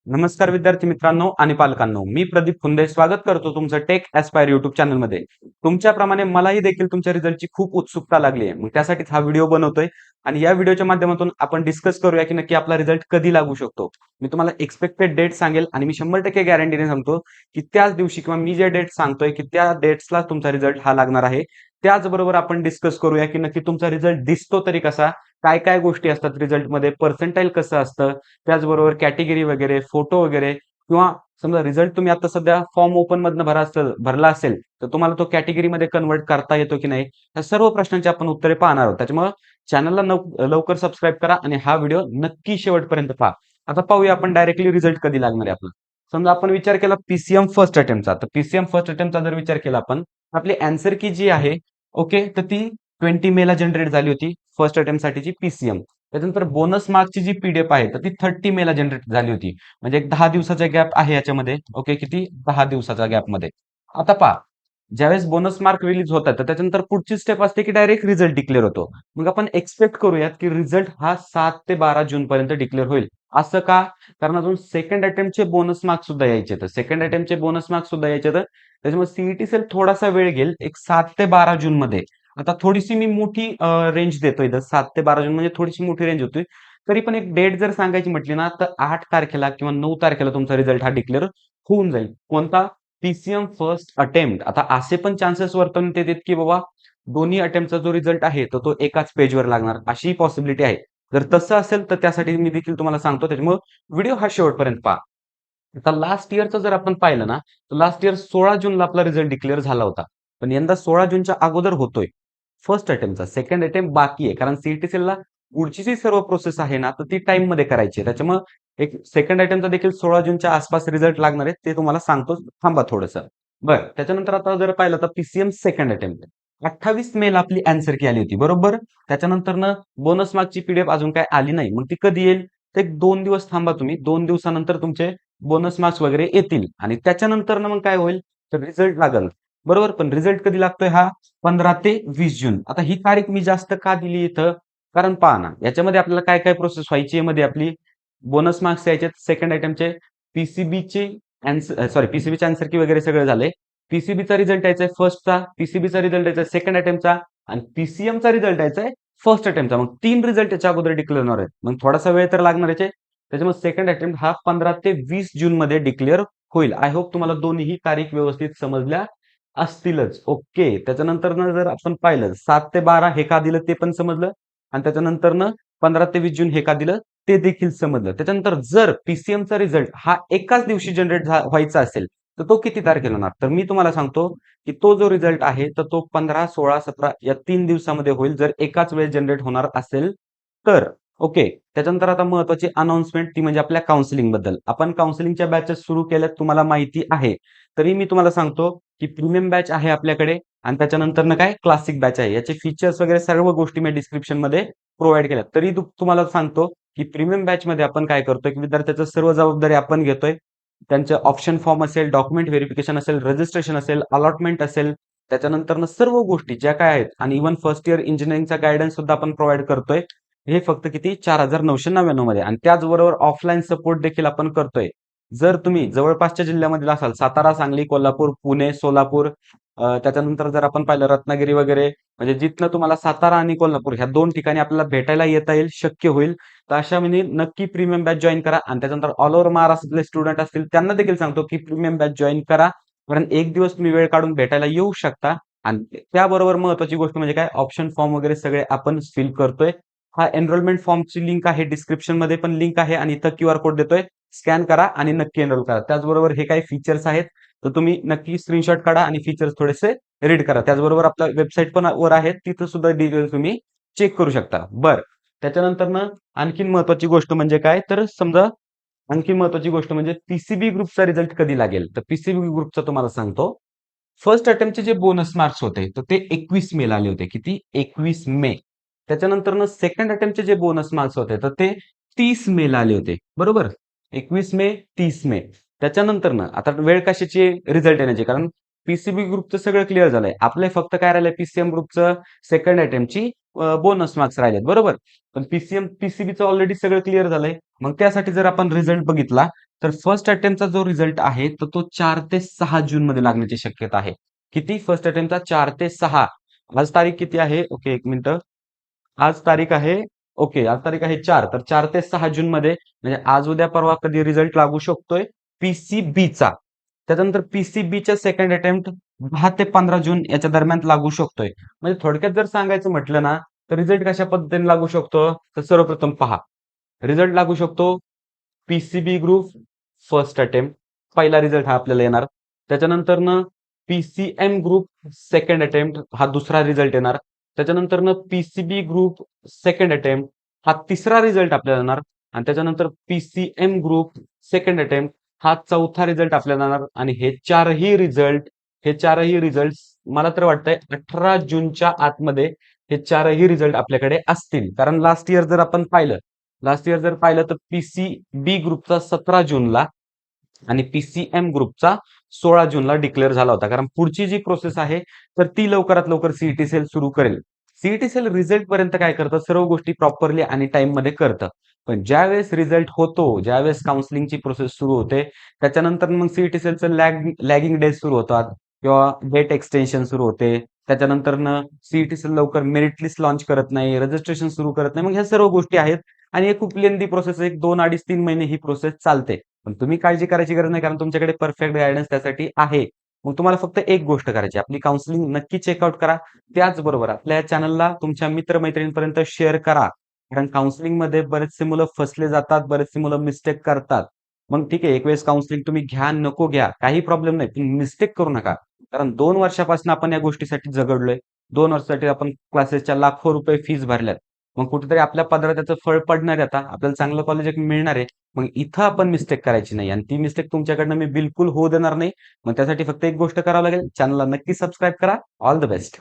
नमस्कार विद्यार्थी मित्रांनो आणि पालकांनो, मी प्रदीप फुंदे स्वागत करतो तुमचं टेक ॲस्पायर युट्यूब चॅनलमध्ये. तुमच्याप्रमाणे मलाही देखील तुमच्या रिझल्टची खूप उत्सुकता लागली आहे. मग त्यासाठीच हा व्हिडिओ बनवतोय आणि या व्हिडिओच्या माध्यमातून आपण डिस्कस करूया की नक्की आपला रिझल्ट कधी लागू शकतो. मी तुम्हाला एक्सपेक्टेड डेट सांगेल आणि मी 100% गॅरंटीने सांगतो की त्याच दिवशी किंवा मी जे डेट सांगतोय की त्या डेट्सला तुमचा रिझल्ट हा लागणार आहे. त्याचबरोबर आपण डिस्कस करूया की नक्की तुमचा रिझल्ट दिसतो तरी कसा, काय काय गोष्टी असतात रिझल्टमध्ये, पर्सेंटाईल कसं असतं, त्याचबरोबर कॅटेगरी वगैरे, फोटो वगैरे किंवा समजा रिझल्ट तुम्ही आता सध्या फॉर्म ओपन मधनं भरला असेल, तर तुम्हाला तो कॅटेगरीमध्ये कन्व्हर्ट करता येतो की नाही, या सर्व प्रश्नांची आपण उत्तरे पाहणार आहोत. त्याच्यामुळे चॅनलला लवकर सबस्क्राईब करा आणि हा व्हिडिओ नक्की शेवटपर्यंत पहा. आता पाहूया आपण डायरेक्टली रिझल्ट कधी लागणार आहे आपला. समजा आपण विचार केला पीसीएम फर्स्ट अटेम्प्टचा, तर पीसीएम फर्स्ट अटेम्प्टचा जर विचार केला आपण, आपली अँसर की जी आहे, ओके, तर ती 20 मेला जनरेट झाली होती फर्स्ट अटेम्प्ट साठीची पीसीएम. त्याच्यानंतर बोनस मार्क्सची जी पीडीएफ आहे तर ती 30 मेला जनरेट झाली होती. म्हणजे एक 10 दिवसाचा गॅप आहे याच्यामध्ये. ओके, किती 10 दिवसाचा गॅप मध्ये. आता पहा, ज्यावेळेस बोनस मार्क रिलीज होतात तर त्याच्यानंतर पुढची स्टेप असते की डायरेक्ट रिझल्ट डिक्लेअर होतो. मग आपण एक्सपेक्ट करूयात की रिझल्ट हा 7 ते 12 जून पर्यंत डिक्लेअर होईल. असं का? कारण अजून सेकंड अटेम्प्टचे बोनस मार्क्स सुद्धा यायचे. तर सेकंड अटेम्प्टचे बोनस मार्क्स सुद्धा यायचे. तर त्याच्यामुळे सीईटी सेल थोडासा वेळ घेईल, एक 7 ते 12 जून मध्ये. आता थोडीशी मी मोठी रेंज देतोय, 7 ते 12 जून म्हणजे थोडीशी मोठी रेंज होती. तरी पण एक डेट जर सांगायची म्हटली ना, तर 8 तारखेला किंवा 9 तारखेला तुमचा रिझल्ट हा डिक्लेअर होऊन जाईल. कोणता? PCM first attempt. आता असे पण चान्सेस वर्तवण्यात येतात की बाबा दोन्ही अटेम्प्टचा जो रिझल्ट आहे तर तो एकाच पेजवर लागणार, अशी पॉसिबिलिटी आहे. जर तसं असेल तर त्यासाठी मी देखील तुम्हाला सांगतो, त्याच्यामुळे व्हिडिओ हा शेवटपर्यंत पहा. आता लास्ट इयरचं जर आपण पाहिलं ना, तर लास्ट इयर 16 जूनला आपला रिझल्ट डिक्लेअर झाला होता. पण यंदा 16 जूनच्या अगोदर होतोय. फर्स्ट अटेम्प्टचा. सेकंड अटेम्प्ट बाकी आहे. कारण सीईटी पुढची जी सर्व प्रोसेस आहे ना, तर ती टाईममध्ये करायची आहे. त्याच्यामुळं एक सेकंड अटेम्प्टचा देखील 16 जूनच्या आसपास रिझल्ट लागणार आहे. ते तुम्हाला सांगतो. थांबा थोडंसं. बरं. त्याच्यानंतर आता जर पाहिलं तर पीसीएम सेकंड अटेम्प्ट. 28 मेला आपली अँसर की आली होती. बरोबर? त्याच्यानंतरनं बोनस मार्कची पीडीएफ अजून काय आली नाही. मग ती कधी येईल? तर एक 2 दिवस थांबा तुम्ही. 2 दिवसानंतर तुमचे बोनस मार्क्स वगैरे येतील आणि त्याच्यानंतर मग काय होईल, तर रिझल्ट लागल. बरोबर, पण रिझल्ट कधी लागतोय हा? 15 ते 20 जून. आता ही तारीख मी जास्त का दिली इथं? कारण पहा ना, याच्यामध्ये आपल्याला काय काय प्रोसेस व्हायची यामध्ये आपली. बोनस मार्क्स यायचे सेकंड आयटमचे, पीसीबीचे पीसीबीचे आन्सर की वगैरे सगळं झालंय. पीसीबीचा रिझल्ट यायचा फर्स्टचा, पीसीबीचा रिझल्ट यायचा सेकंड अटेम्प्टचा आणि पीसीएमचा रिझल्ट यायचा फर्स्ट अटेम्प्टचा. मग 3 रिझल्ट याच्या अगोदर डिक्लेअर होणार आहेत. मग थोडासा वेळ तर लागणार याचे. त्याच्यामुळे सेकंड अटेम्प्ट हा 15 ते 20 जून मध्ये डिक्लेअर होईल. आय होप तुम्हाला दोन्ही तारीख व्यवस्थित समजल्या असतीलच. ओके. त्याच्यानंतर जर आपण पाहिलं 7 ते 12 हे का दिलं ते पण समजलं आणि त्याच्यानंतर 15 ते 20 जून हे का दिलं ते देखील समजलं. त्याच्यानंतर जर पीसीएमचा रिझल्ट हा एकाच दिवशी जनरेट व्हायचा असेल तर तो किती तारखेला होणार? तर मी तुम्हाला सांगतो की तो जो रिझल्ट आहे तर तो 15, 16, 17 या 3 दिवसामध्ये होईल जर एकाच वेळेस जनरेट होणार असेल तर. ओके. त्याच्यानंतर आता महत्वाची अनाउन्समेंट ती म्हणजे आपल्या काउन्सिलिंग बद्दल. आपण काउन्सिलिंगच्या बॅचेस सुरू केल्यात तुम्हाला माहिती आहे. तरी मी तुम्हाला सांगतो की प्रीमियम बॅच आहे आपल्याकडे आणि त्याच्यानंतर काय क्लासिक बॅच आहे. याचे फीचर्स वगैरे सर्व गोष्टी मी डिस्क्रिप्शनमध्ये प्रोव्हाइड केल्यात. तरी तुम्हाला सांगतो की प्रीमियम बॅचमध्ये आपण काय करतोय की विद्यार्थ्याचं सर्व जबाबदारी आपण घेतोय. त्यांचं ऑप्शन फॉर्म असेल, डॉक्युमेंट व्हेरिफिकेशन असेल, रजिस्ट्रेशन असेल, अलॉटमेंट असेल, त्याच्यानंतर सर्व गोष्टी ज्या काय आहेत आणि इव्हन फर्स्ट इयर इंजिनिअरिंगचा गायडन्स सुद्धा आपण प्रोव्हाइड करतोय. हे फक्त किती 4,999 मध्ये आणि त्याचबरोबर ऑफलाईन सपोर्ट देखील आपण करतोय. जर तुम्ही जवळपासच्या जिल्ह्यामध्ये असाल, सातारा, सांगली, कोल्हापूर, पुणे, सोलापूर, त्याच्यानंतर जर आपण पाहिलं रत्नागिरी वगैरे, म्हणजे जिथनं तुम्हाला सातारा आणि कोल्हापूर ह्या 2 ठिकाणी आपल्याला भेटायला येता येईल, शक्य होईल. तर अशा म्हणजे नक्की प्रीमियम बॅच जॉईन करा आणि त्याच्यानंतर ऑल ओव्हर महाराष्ट्रातले स्टुडंट असतील त्यांना देखील सांगतो की प्रीमियम बॅच जॉईन करा. कारण एक दिवस तुम्ही वेळ काढून भेटायला येऊ शकता आणि त्याबरोबर महत्वाची गोष्ट म्हणजे काय, ऑप्शन फॉर्म वगैरे सगळे आपण फिल करतोय. हा एनरोलमेंट फॉर्मची लिंक आहे, डिस्क्रिप्शन मध्ये पण लिंक आहे आणि इथं क्यूआर कोड देतोय. स्कॅन करा आणि नक्की एनरोल करा. त्याचबरोबर हे काही फीचर्स आहेत तर तुम्ही नक्की स्क्रीनशॉट काढा आणि फीचर्स थोडेसे रीड करा. त्याचबरोबर आपल्या वेबसाईट पण वर आहे, तिथं सुद्धा डिटेल तुम्ही चेक करू शकता. बरं. त्याच्यानंतर आणखीन महत्वाची गोष्ट म्हणजे काय, तर समजा आणखी महत्वाची गोष्ट म्हणजे पीसीबी ग्रुपचा रिझल्ट कधी लागेल. तर पीसीबी ग्रुपचा तुम्हाला सांगतो. फर्स्ट अटेम्प्टचे जे बोनस मार्क्स होते तर ते 21 मे ला आले होते. किती? 21 मे. त्याच्यानंतर सेकंड अटेम्प्टचे जे बोनस मार्क्स होते तर ते 30 मे ला आले होते. बरोबर? 21 मे, 30 मे. त्याच्यानंतर आता वेळ कशाची रिझल्ट येण्याची, कारण पीसीबी ग्रुपचं सगळं क्लिअर झालंय. आपले फक्त काय राहिलंय पीसीएम ग्रुपचं सेकंड अटेम्प्टची बोनस मार्क्स राहिलेत बरोबर. पण पीसीबीचं ऑलरेडी सगळं क्लिअर झालंय. मग त्यासाठी जर आपण रिझल्ट बघितला तर फर्स्ट अटेम्प्टचा जो रिझल्ट आहे तर तो 4 ते 6 जून मध्ये लागण्याची शक्यता आहे. किती? फर्स्ट अटेम्प्टचा 4 ते 6. आज तारीख किती आहे? ओके, एक मिनिट. आज तारीख आहे ओके, आज तारीख आहे 4. तर 4 ते 6 जून मध्ये म्हणजे आज उद्या परवा कधी रिझल्ट लागू शकतोय पीसीबीचा. त्याच्यानंतर पीसीबीच्या सेकंड अटेम्प्ट 10 ते 15 जून याच्या दरम्यान लागू शकतोय. म्हणजे थोडक्यात जर सांगायचं म्हटलं ना तर रिझल्ट कशा पद्धतीने लागू शकतो? तर सर्वप्रथम पहा, रिझल्ट लागू शकतो पीसीबी ग्रुप फर्स्ट अटेम्प्ट, पहिला रिझल्ट हा आपल्याला येणार. त्याच्यानंतरनं पीसीएम ग्रुप सेकंड अटेम्प्ट हा दुसरा रिझल्ट येणार. त्याच्यानंतरनं पीसीबी ग्रुप सेकंड अटेम्प्ट हा तिसरा रिझल्ट आपल्याला येणार. आणि त्याच्यानंतर पीसीएम ग्रुप सेकंड अटेम्प्ट हा चौथा रिझल्ट आपल्याला येणार. आणि हे चारही रिझल्ट मला तर वाटतंय 18 जूनच्या आतमध्ये हे चारही रिझल्ट आपल्याकडे असतील. कारण लास्ट इयर जर पाहिलं तर पीसीबी ग्रुपचा 17 जूनला आणि पीसीएम ग्रुपचा 16 जूनला डिक्लेअर झाला होता. कारण पुढची जी प्रोसेस आहे तर ती लवकरात लवकर सीईटी सेल सुरू करेल. सीईटी सेल रिझल्ट पर्यंत काय करतं? सर्व गोष्टी प्रॉपरली आणि टाइम मध्ये करतं. पण ज्यावेळेस रिझल्ट होतो, ज्यावेळेस काउन्सिलिंगची प्रोसेस सुरू होते, त्याच्यानंतर मग सीईटी सेलचं लॅगिंग डेज सुरू होतात किंवा डेट एक्सटेन्शन सुरू होते. त्याच्यानंतरनं सीईटी सेल लवकर मेरिट लिस्ट लॉन्च करत नाही, रजिस्ट्रेशन सुरू करत नाही. मग ह्या सर्व गोष्टी आहेत आणि हे खूप लेंदी प्रोसेस आहे. 2, 2.5, 3 महिने ही प्रोसेस चालते. पण तुम्ही काळजी करायची गरज नाही कारण तुमच्याकडे परफेक्ट गायडन्स त्यासाठी आहे. मग तुम्हाला फक्त एक गोष्ट करायची, आपली काउन्सिलिंग नक्की चेकआउट करा. त्याचबरोबर आपल्या चॅनलला तुमच्या मित्रमैत्रिणींपर्यंत शेअर करा. कारण काउन्सिलिंगमध्ये बरेचसे मुलं फसले जातात, बरेचसे मुलं मिस्टेक करतात. मग ठीक आहे, एक वेळेस काउन्सिलिंग तुम्ही घ्या, नको घ्या, काही प्रॉब्लेम नाही. पण मिस्टेक करू नका. कारण 2 वर्षापासून आपण या गोष्टीसाठी झगडलोय. 2 वर्षासाठी आपण क्लासेसच्या लाखो रुपये फीस भरल्यात. मग कुठेतरी आपल्या पदरात त्याचं फळ पडणार आहे आता. आपल्याला चांगलं कॉलेज एक मिळणार आहे. मग इथं आपण मिस्टेक करायची नाही आणि ती मिस्टेक तुमच्याकडनं मी बिलकुल होऊ देणार नाही. मग त्यासाठी फक्त एक गोष्ट करावं लागेल, चॅनलला नक्की सबस्क्राईब करा. All the best.